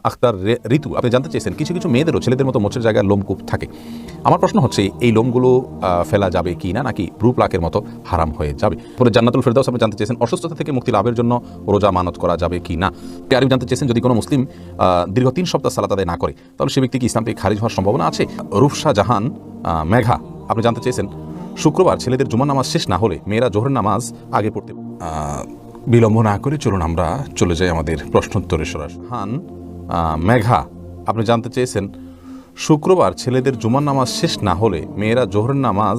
আখতার ঋতু, আপনি জানতে চেয়েছেন কিছু কিছু মেয়েদেরও ছেলেদের মতো মোচের জায়গায় লোমকূপ থাকে। আমার প্রশ্ন হচ্ছে এই লোমগুলো ফেলা যাবে কি না, নাকি ব্রু প্লাকের মতো হারাম হয়ে যাবে? পরে জান্নাতুল ফেরদাউস আপনি জানতে চেয়েছেন অসুস্থতা থেকে মুক্তি লাভের জন্য রোজা মানত করা যাবে কি না। আরিফ জানতে চেয়েছেন যদি কোনো মুসলিম দীর্ঘ 3 সপ্তাহ সালাত আদায় না করে তাহলে সে ব্যক্তি কি ইসলাম থেকে খারিজ হওয়ার সম্ভাবনা আছে? রূপসা জাহান মেঘা আপনি জানতে চেয়েছেন শুক্রবার ছেলেদের জুমার নামাজ শেষ না হলে মেয়েরা জোহরের নামাজ আগে পড়তে। বিলম্ব না করে চলুন আমরা চলে যাই আমাদের প্রশ্নোত্তরে সরাসরি। মেঘা আপনি জানতে চেয়েছেন শুক্রবার ছেলেদের জুমার নামাজ শেষ না হলে মেয়েরা জোহরের নামাজ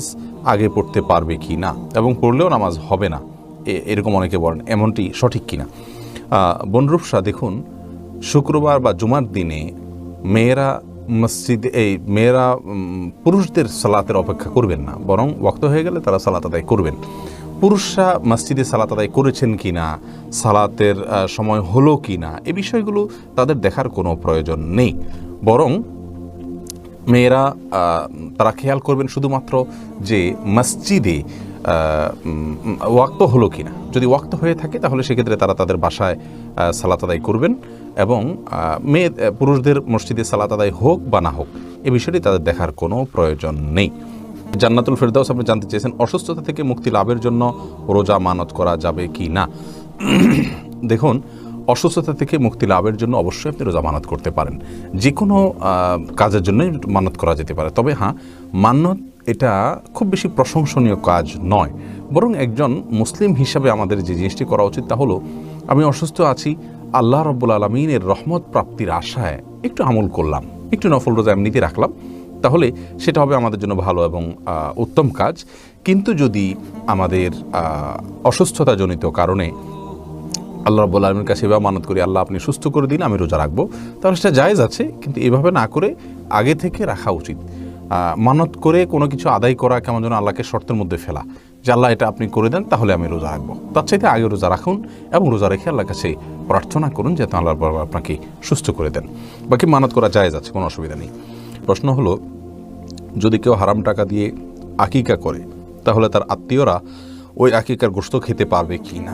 আগে পড়তে পারবে কি না, এবং পড়লেও নামাজ হবে না, এরকম অনেকে বলেন, এমনটি সঠিক কিনা? বনরূপসা, দেখুন, শুক্রবার বা জুমার দিনে মেয়েরা মেয়েরা পুরুষদের সালাতের অপেক্ষা করবেন না, বরং ওয়াক্ত হয়ে গেলে তারা সালাত আদায় করবেন। পুরুষরা মসজিদে সালাত আদায় করেছেন কি না, সালাতের সময় হলো কি না, এই বিষয়গুলো তাদের দেখার কোনো প্রয়োজন নেই, বরং মেয়েরা তারা খেয়াল করবেন শুধুমাত্র যে মসজিদে ওয়াক্ত হলো কি না। যদি ওয়াক্ত হয়ে থাকে তাহলে সেক্ষেত্রে তারা তাদের বাসায় সালাত আদায় করবেন, এবং পুরুষদের মসজিদে সালাত আদায় হোক বা না হোক এ বিষয়টি তাদের দেখার কোনো প্রয়োজন নেই। জান্নাতুল ফেরদাউস আপনি জানতে চেয়েছেন অসুস্থতা থেকে মুক্তি লাভের জন্য রোজা মানত করা যাবে কি না। দেখুন, অসুস্থতা থেকে মুক্তি লাভের জন্য অবশ্যই আপনি রোজা মানত করতে পারেন, যে কোনো কাজের জন্যই মানত করা যেতে পারে। তবে হ্যাঁ, মান্নত এটা খুব বেশি প্রশংসনীয় কাজ নয়, বরং একজন মুসলিম হিসাবে আমাদের যে জিনিসটি করা উচিত তা হলো, আমি অসুস্থ আছি, আল্লাহ রাব্বুল আলামিনের রহমত প্রাপ্তির আশায় একটু আমল করলাম, একটু নফল রোজা এমনিতে রাখলাম, তাহলে সেটা হবে আমাদের জন্য ভালো এবং উত্তম কাজ। কিন্তু যদি আমাদের অসুস্থতাজনিত কারণে আল্লাহ রাব্বুল আলামিনের কাছে এভাবে মানত করি, আল্লাহ আপনি সুস্থ করে দিন, আমি রোজা রাখবো, তাহলে সেটা জায়েজ আছে, কিন্তু এভাবে না করে আগে থেকে রাখা উচিত। মানত করে কোনো কিছু আদায় করা কেমন যেন আল্লাহকে শর্তের মধ্যে ফেলা, যে আল্লাহ এটা আপনি করে দেন তাহলে আমি রোজা রাখবো। তার চাইতে আগে রোজা রাখুন এবং রোজা রেখে আল্লাহর কাছে প্রার্থনা করুন যাতে আল্লাহ আপনাকে সুস্থ করে দেন। বাকি মানত করা জায়েজ আছে, কোনো অসুবিধা নেই। প্রশ্ন হলো, যদি কেউ হারাম টাকা দিয়ে আকিকা করে তাহলে তার আত্মীয়রা ওই আকিকার গোশত খেতে পারবে কি না?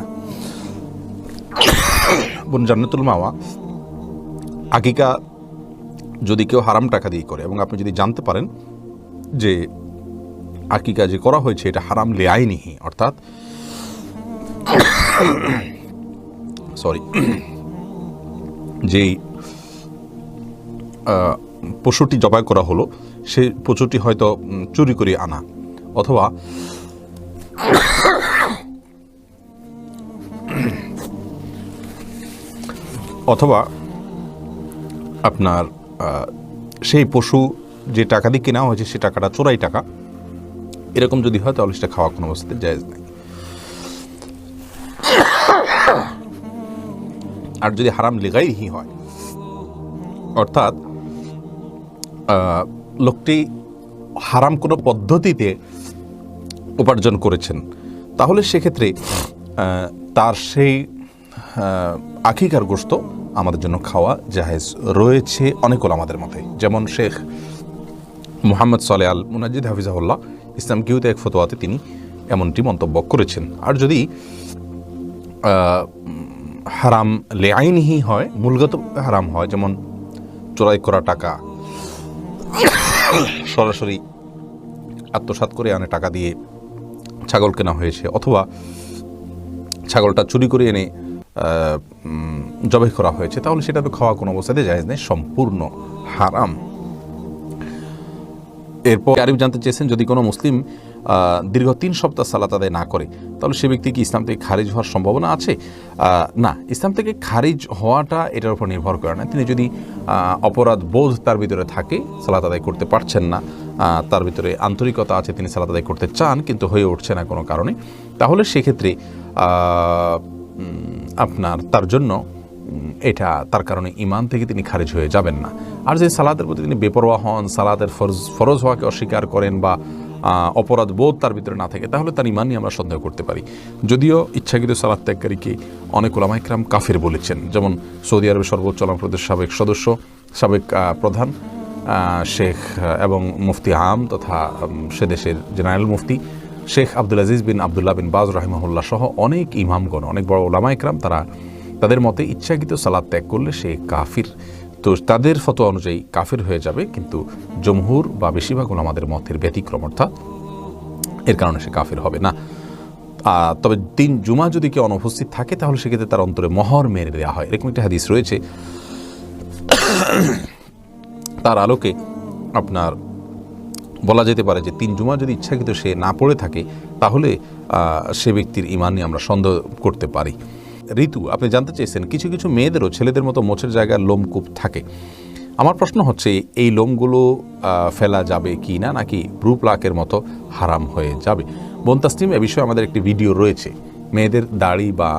বোন জান্নাতুল মাওয়া, আকিকা যদি কেউ হারাম টাকা দিয়ে করে এবং আপনি যদি জানতে পারেন যে আকিকা যে করা হয়েছে এটা হারাম লিআইনিহি, অর্থাৎ যেই পশুটি জবাই করা হলো সেই পশুটি হয়তো চুরি করে আনা, অথবা আপনার সেই পশু যে টাকা দিয়ে কেনা হয়েছে সে টাকাটা চোরাই টাকা, এরকম যদি হয় তাহলে সেটা খাওয়া কোনো অবস্থাতে জায়েজ নাই। আর যদি হারাম লিগাইহি হয়, অর্থাৎ লোকটি হারাম কোনো পদ্ধতিতে উপার্জন করেছেন, তাহলে সেক্ষেত্রে তার সেই আকিকার গোশত আমাদের জন্য খাওয়া জায়েজ রয়েছে অনেক ওলামাদের মতে, যেমন শেখ মুহাম্মদ সালেহ আল মুনাজ্জিদ হাফিজাহুল্লাহ ইসলাম কিউতে এক ফতোয়াতে তিনি এমনটি মন্তব্য করেছেন। আর যদি হারাম লিআইনিহি হয়, মূলগত হারাম হয়, যেমন চোরাই করা টাকা সরাসরি আত্মসাৎ করে আনে টাকা দিয়ে ছাগল কেনা হয়েছে, অথবা ছাগলটা চুরি করে এনে জবাই করা হয়েছে, তাহলে সেটা তো খাওয়া কোনো অবস্থাতে জায়েজ নেই, সম্পূর্ণ হারাম। এরপর আরিফ জানতে চেয়েছেন যদি কোনো মুসলিম দীর্ঘ 3 সপ্তাহ সালাত আদায় না করে তাহলে সে ব্যক্তি কি ইসলাম থেকে খারিজ হওয়ার সম্ভাবনা আছে? না, ইসলাম থেকে খারিজ হওয়াটা এটার উপর নির্ভর করে না। তিনি যদি অপরাধ বোধ তার ভিতরে থাকে, সালাত আদায় করতে পারছেন না, তার ভিতরে আন্তরিকতা আছে, তিনি সালাত আদায় করতে চান কিন্তু হয়ে উঠছে না কোনো কারণে, তাহলে সেক্ষেত্রে আপনার তার জন্য এটা তার কারণে ঈমান থেকে তিনি খারিজ হয়ে যাবেন না। আর যে সালাতের প্রতি তিনি বেপরোয়া হন, সালাতের ফরজ হওয়াকে অস্বীকার করেন বা অপরাধ বোধ তার ভিতরে না থাকে, তাহলে তার ঈমান নিয়ে আমরা সন্দেহ করতে পারি। যদিও ইচ্ছাকৃত সালাত ত্যাগকারীকে অনেক উলামায়ে কেরাম কাফির বলেছেন, যেমন সৌদি আরবের সর্বোচ্চ ওলামা পরিষদের সাবেক প্রধান শেখ এবং মুফতি আম তথা সে দেশের জেনারেল মুফতি শেখ আব্দুল আজিজ বিন আবদুল্লাহ বিন বাজ রাহিমাহুল্লাহ সহ অনেক ইমামগণ, অনেক বড় ওলামায়ে কেরাম, তাদের মতে ইচ্ছাকৃত সালাত ত্যাগ করলে সে কাফির। তো তাদের ফতোয়া অনুযায়ী কাফের হয়ে যাবে, কিন্তু জমহুর বা বেশিরভাগ আমাদের মতের ব্যতিক্রম, অর্থাৎ এর কারণে সে কাফের হবে না। তবে দিন জুমা যদি কেউ অনুপস্থিত থাকে তাহলে সেক্ষেত্রে তার অন্তরে মোহর মেরে দেওয়া হয়, এরকম একটা হাদিস রয়েছে। তার আলোকে আপনার বলা যেতে পারে যে 3 জুমা যদি ইচ্ছাকৃত সে না পড়ে থাকে তাহলে সে ব্যক্তির ঈমান নিয়ে আমরা সন্দেহ করতে পারি। ঋতু, আপনি জানতে চেয়েছেন কিছু কিছু মেয়েদেরও ছেলেদের মতো মোচের জায়গায় লোমকূপ থাকে। আমার প্রশ্ন হচ্ছে এই লোমগুলো ফেলা যাবে কি না, নাকি ব্রু প্লাকের মতো হারাম হয়ে যাবে? বোন তাসনিম, এ বিষয়ে আমাদের একটি ভিডিও রয়েছে। মেয়েদের দাড়ি বা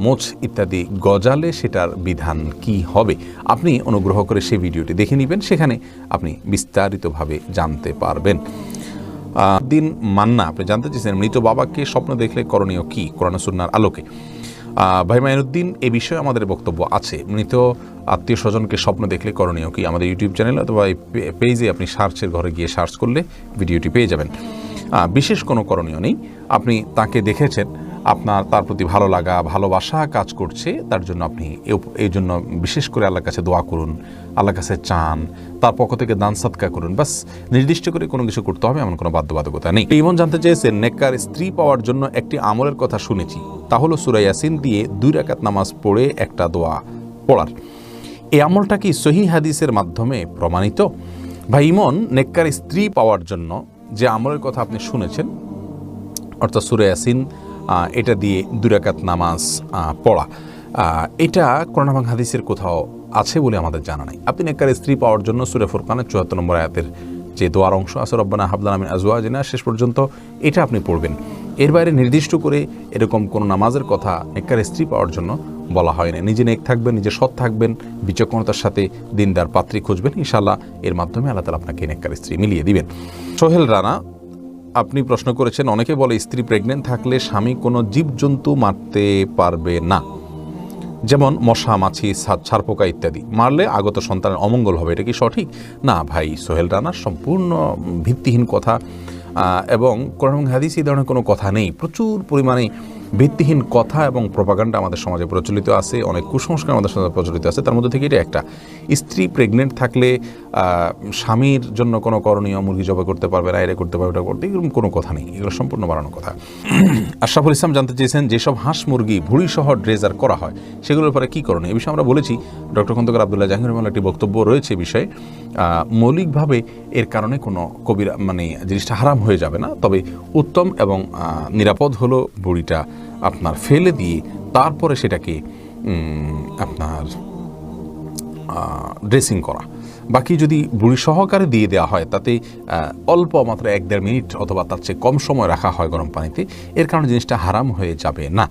মোচ ইত্যাদি গজালে সেটার বিধান কি হবে, আপনি অনুগ্রহ করে সেই ভিডিওটি দেখে নেবেন, সেখানে আপনি বিস্তারিতভাবে জানতে পারবেন। দিন মান্না, আপনি জানতে চেয়েছেন মৃত বাবাকে স্বপ্ন দেখলে করণীয় কি কোরআন সুন্নাহর আলোকে। ভাই মাইনুদ্দিন, এ বিষয়ে আমাদের বক্তব্য আছে। মৃত আত্মীয় স্বজনকে স্বপ্ন দেখলে করণীয় কি, আমাদের ইউটিউব চ্যানেল অথবা এই পেজে আপনি সার্চের ঘরে গিয়ে সার্চ করলে ভিডিওটি পেয়ে যাবেন। বিশেষ কোনো করণীয় নেই। আপনি তাকে দেখেছেন, আপনার তার প্রতি ভালো লাগা ভালোবাসা কাজ করছে, তার জন্য আপনি এই জন্য বিশেষ করে আল্লাহর কাছে দোয়া করুন, আল্লাহর কাছে চান, তার পক্ষ থেকে দান সাদকা করুন। বাস, নির্দিষ্ট করে কোনো কিছু করতে হবে এমন কোনো বাধ্যবাধকতা নেই। ইমন জানতে চেয়েছেন নেককার স্ত্রী পাওয়ার জন্য একটি আমলের কথা শুনেছি, তা হলো সূরা ইয়াসিন দিয়ে 2 রাকাত নামাজ পড়ে একটা দোয়া পড়ার। এই আমলটা কি সহিহ হাদিসের মাধ্যমে প্রমাণিত? ভাই ইমন, নেককার স্ত্রী পাওয়ার জন্য যে আমলের কথা আপনি শুনেছেন, অর্থাৎ সূরা ইয়াসিন এটা দিয়ে 2 রাকাত নামাজ পড়া, এটা কোরআন এবং হাদিসের কোথাও আছে বলে আমাদের জানা নাই। আপনি নেককার স্ত্রী পাওয়ার জন্য সূরা ফুরকানের 74 নম্বর আয়াতের যে দোয়ার অংশ আছে, রব্বানা হাব লানা মিন আজওয়াজিনা, শেষ পর্যন্ত এটা আপনি পড়বেন। এর বাইরে নির্দিষ্ট করে এরকম কোনো নামাজের কথা নেককার স্ত্রী পাওয়ার জন্য বলা হয় না। নিজে নেক থাকবেন, নিজে সৎ থাকবেন, বিচক্ষণতার সাথে দিনদার পাত্রী খুঁজবেন, ইনশাআল্লাহ এর মাধ্যমে আল্লাহ তাআলা আপনাকে নেককার স্ত্রী মিলিয়ে দিবেন। সোহেল রানা, আপনি প্রশ্ন করেছেন অনেকে বলে স্ত্রী প্রেগনেন্ট থাকলে স্বামী কোনো জীবজন্তু মারতে পারবে না, যেমন মশা, মাছি, ছারপোকা ইত্যাদি, মারলে আগত সন্তানের অমঙ্গল হবে, এটা কি সঠিক? না ভাই সোহেল রানা, সম্পূর্ণ ভিত্তিহীন কথা, এবং কোরআন এবং হাদিসে এই ধরনের কোনো কথা নেই। প্রচুর পরিমাণে ভিত্তিহীন কথা এবং প্রপাগান্ডা আমাদের সমাজে প্রচলিত আছে, অনেক কুসংস্কার আমাদের সমাজে প্রচলিত আছে। তার মধ্যে থেকে এটা একটা, স্ত্রী প্রেগনেন্ট থাকলে স্বামীর জন্য কোনো করণীয়, মুরগি জবাই করতে পারবে না, এটা করতে পারবে, এটা করতে, এরকম কোনো কথা নেই, এগুলো সম্পূর্ণ বাড়ানো কথা। আশরাফুল ইসলাম জানতে চেয়েছেন যেসব হাঁস মুরগি ভুঁড়ি সহ ড্রেজার করা হয় সেগুলোর ব্যাপারে কী করণীয়, এই বিষয়ে আমরা বলেছি। ডক্টর খন্দকার আব্দুল্লাহ জাহাঙ্গীর রহমানের একটি বক্তব্য রয়েছে এই বিষয়ে। মৌলিকভাবে এর কারণে কোনো কবিরা জিনিসটা হারাম হয়ে যাবে না, তবে উত্তম এবং নিরাপদ হলো বুড়িটা আপনার ফেলে দিয়ে তারপরে সেটাকে আপনার ড্রেসিং করা। বাকি যদি বুড়ি সহকারে দিয়ে দেওয়া হয়, তাতে অল্প মাত্র 1-1.5 মিনিট অথবা তার চেয়ে কম সময় রাখা হয় গরম পানিতে, এর কারণে জিনিসটা হারাম হয়ে যাবে না।